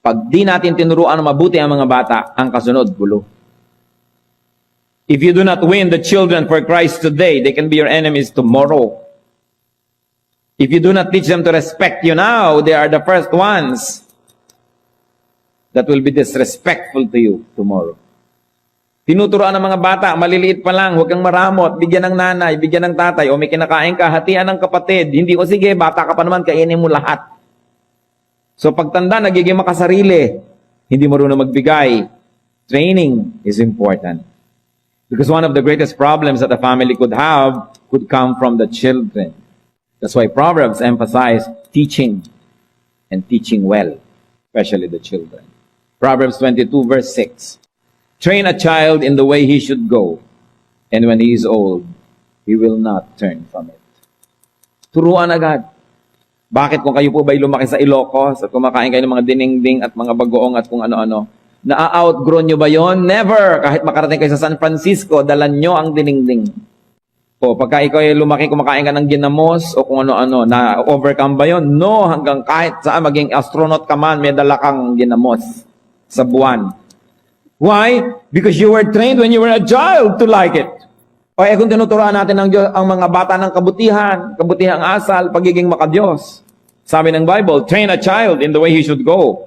Pag di natin tinuruan ng mabuti ang mga bata, ang kasunod, gulo. If you do not win the children for Christ today, they can be your enemies tomorrow. If you do not teach them to respect you now, they are the first ones that will be disrespectful to you tomorrow. Tinuturoan ng mga bata, maliliit pa lang, huwag kang maramot, bigyan ng nanay, bigyan ng tatay, o may kinakain ka, hatian ng kapatid. Hindi ko, sige, bata ka pa naman, kainin mo lahat. So pagtanda, nagiging makasarili, hindi marunong magbigay. Training is important. Because one of the greatest problems that a family could have could come from the children. That's why Proverbs emphasize teaching and teaching well, especially the children. Proverbs 22 verse 6. Train a child in the way he should go, and when he is old, he will not turn from it. Turuan agad. Bakit kung kayo po ba'y lumaki sa Ilocos at kumakain kayo ng mga dinengding at mga bagoong at kung ano-ano, na-outgrown nyo ba yon? Never! Kahit makarating kayo sa San Francisco, dalan nyo ang dinengding. O pagka ikaw ay lumaki, kumakain ka ng ginamos o kung ano-ano, na-overcome ba yon? No, hanggang kahit saan maging astronaut ka man, may dala kang ginamos sa buwan. Why? Because you were trained when you were a child to like it. O kung tinuturuan natin ang mga bata ng kabutihang asal, pagiging makadiyos. Sabi ng Bible, train a child in the way he should go.